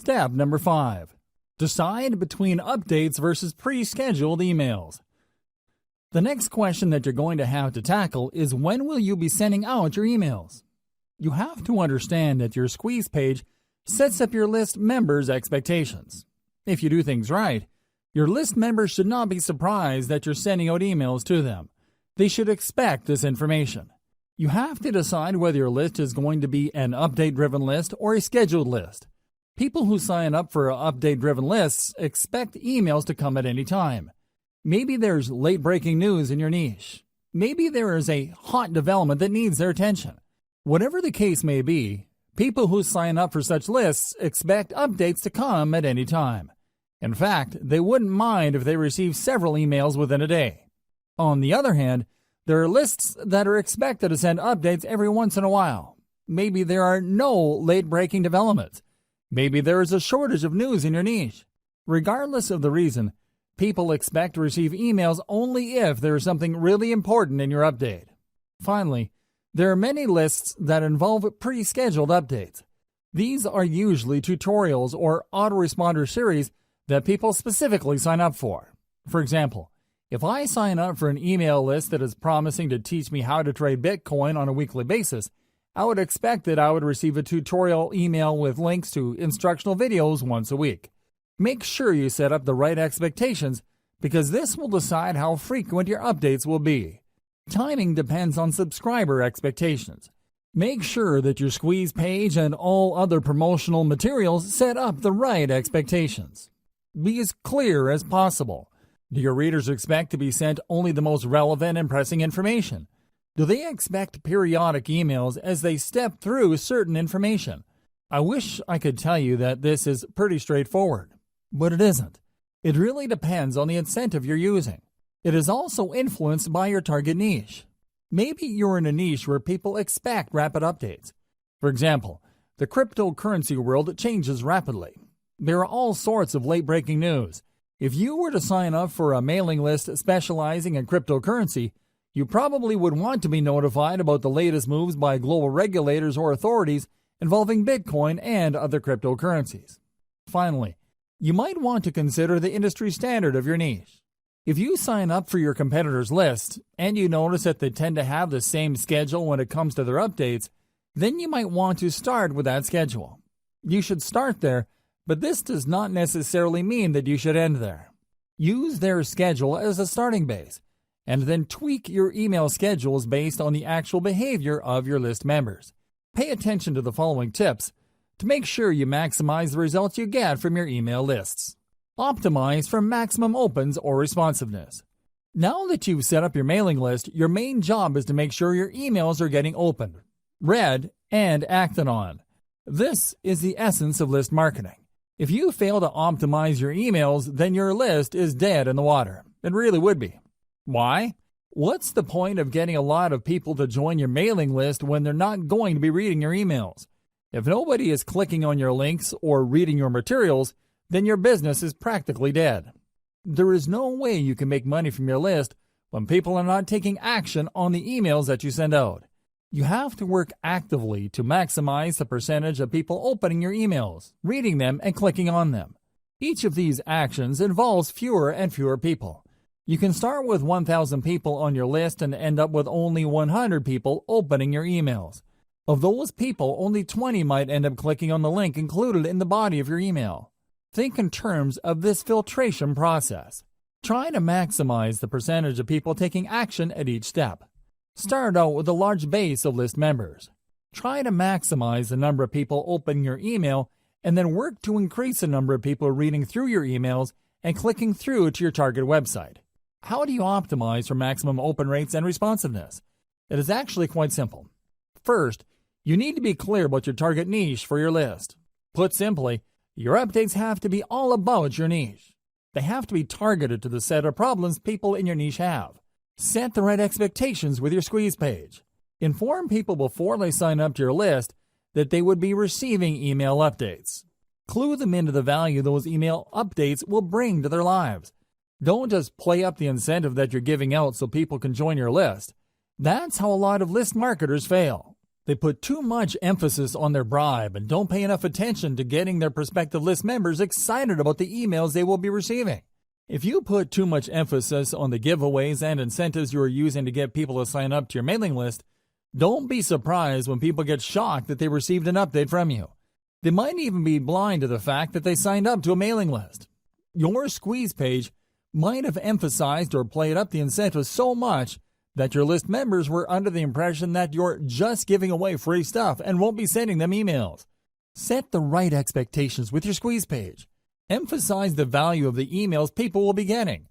Step number 5. Decide between updates versus pre-scheduled emails. The next question that you're going to have to tackle is, when will you be sending out your emails? You have to understand that your squeeze page sets up your list members' expectations. If you do things right, your list members should not be surprised that you're sending out emails to them. They should expect this information. You have to decide whether your list is going to be an update-driven list or a scheduled list. People who sign up for update-driven lists expect emails to come at any time. Maybe there's late-breaking news in your niche. Maybe there is a hot development that needs their attention. Whatever the case may be, people who sign up for such lists expect updates to come at any time. In fact, they wouldn't mind if they receive several emails within a day. On the other hand, there are lists that are expected to send updates every once in a while. Maybe there are no late-breaking developments. Maybe there is a shortage of news in your niche. Regardless of the reason, people expect to receive emails only if there is something really important in your update. Finally, there are many lists that involve pre-scheduled updates. These are usually tutorials or autoresponder series that people specifically sign up for. For example, if I sign up for an email list that is promising to teach me how to trade Bitcoin on a weekly basis, I would expect that I would receive a tutorial email with links to instructional videos once a week. Make sure you set up the right expectations, because this will decide how frequent your updates will be. Timing depends on subscriber expectations. Make sure that your squeeze page and all other promotional materials set up the right expectations. Be as clear as possible. Do your readers expect to be sent only the most relevant and pressing information? Do they expect periodic emails as they step through certain information? I wish I could tell you that this is pretty straightforward, but it isn't. It really depends on the incentive you're using. It is also influenced by your target niche. Maybe you're in a niche where people expect rapid updates. For example, the cryptocurrency world changes rapidly. There are all sorts of late-breaking news. If you were to sign up for a mailing list specializing in cryptocurrency, you probably would want to be notified about the latest moves by global regulators or authorities involving Bitcoin and other cryptocurrencies. Finally, you might want to consider the industry standard of your niche. If you sign up for your competitors' list and you notice that they tend to have the same schedule when it comes to their updates, then you might want to start with that schedule. You should start there, but this does not necessarily mean that you should end there. Use their schedule as a starting base, and then tweak your email schedules based on the actual behavior of your list members. Pay attention to the following tips to make sure you maximize the results you get from your email lists. Optimize for maximum opens or responsiveness. Now that you've set up your mailing list, your main job is to make sure your emails are getting opened, read, and acted on. This is the essence of list marketing. If you fail to optimize your emails, then your list is dead in the water. It really would be. Why? What's the point of getting a lot of people to join your mailing list when they're not going to be reading your emails? If nobody is clicking on your links or reading your materials, then your business is practically dead. There is no way you can make money from your list when people are not taking action on the emails that you send out. You have to work actively to maximize the percentage of people opening your emails, reading them, and clicking on them. Each of these actions involves fewer and fewer people. You can start with 1,000 people on your list and end up with only 100 people opening your emails. Of those people, only 20 might end up clicking on the link included in the body of your email. Think in terms of this filtration process. Try to maximize the percentage of people taking action at each step. Start out with a large base of list members. Try to maximize the number of people opening your email and then work to increase the number of people reading through your emails and clicking through to your target website. How do you optimize for maximum open rates and responsiveness? It is actually quite simple. First, you need to be clear about your target niche for your list. Put simply, your updates have to be all about your niche. They have to be targeted to the set of problems people in your niche have. Set the right expectations with your squeeze page. Inform people before they sign up to your list that they would be receiving email updates. Clue them into the value those email updates will bring to their lives. Don't just play up the incentive that you're giving out so people can join your list. That's how a lot of list marketers fail. They put too much emphasis on their bribe and don't pay enough attention to getting their prospective list members excited about the emails they will be receiving. If you put too much emphasis on the giveaways and incentives you are using to get people to sign up to your mailing list, don't be surprised when people get shocked that they received an update from you. They might even be blind to the fact that they signed up to a mailing list. Your squeeze page might have emphasized or played up the incentives so much that your list members were under the impression that you're just giving away free stuff and won't be sending them emails. Set the right expectations with your squeeze page. Emphasize the value of the emails people will be getting.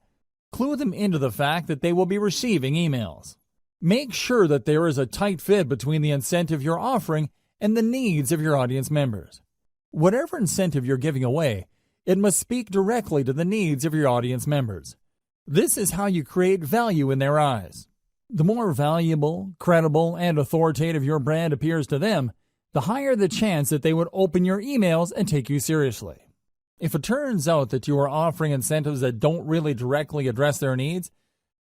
Clue them into the fact that they will be receiving emails. Make sure that there is a tight fit between the incentive you're offering and the needs of your audience members. Whatever incentive you're giving away, it must speak directly to the needs of your audience members. This is how you create value in their eyes. The more valuable, credible, and authoritative your brand appears to them, the higher the chance that they would open your emails and take you seriously. If it turns out that you are offering incentives that don't really directly address their needs,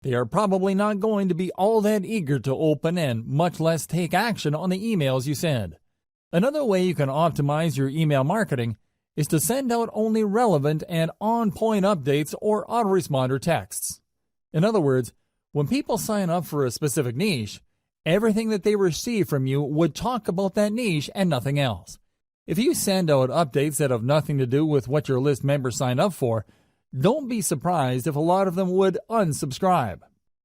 they are probably not going to be all that eager to open and much less take action on the emails you send. Another way you can optimize your email marketing is to send out only relevant and on-point updates or autoresponder texts. In other words, when people sign up for a specific niche, everything that they receive from you would talk about that niche and nothing else. If you send out updates that have nothing to do with what your list members signed up for, don't be surprised if a lot of them would unsubscribe.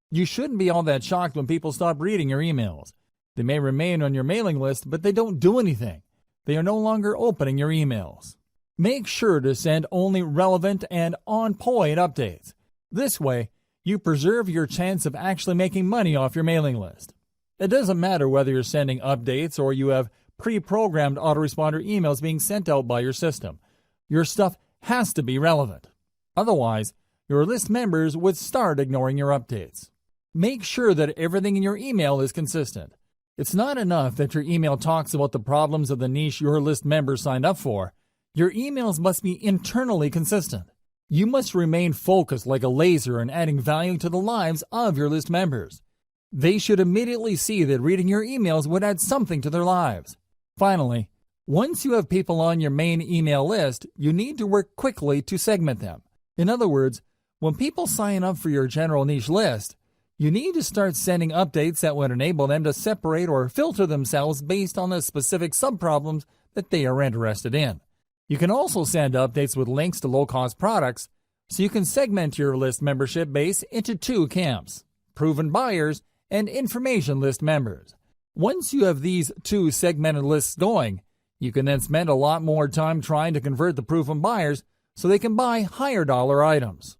You shouldn't be all that shocked when people stop reading your emails. They may remain on your mailing list, but they don't do anything. They are no longer opening your emails. Make sure to send only relevant and on-point updates. This way, you preserve your chance of actually making money off your mailing list. It doesn't matter whether you're sending updates or you have pre-programmed autoresponder emails being sent out by your system. Your stuff has to be relevant. Otherwise, your list members would start ignoring your updates. Make sure that everything in your email is consistent. It's not enough that your email talks about the problems of the niche your list members signed up for. Your emails must be internally consistent. You must remain focused like a laser in adding value to the lives of your list members. They should immediately see that reading your emails would add something to their lives. Finally, once you have people on your main email list, you need to work quickly to segment them. In other words, when people sign up for your general niche list, you need to start sending updates that would enable them to separate or filter themselves based on the specific subproblems that they are interested in. You can also send updates with links to low-cost products, so you can segment your list membership base into two camps: proven buyers and information list members. Once you have these two segmented lists going, you can then spend a lot more time trying to convert the proven buyers so they can buy higher dollar items.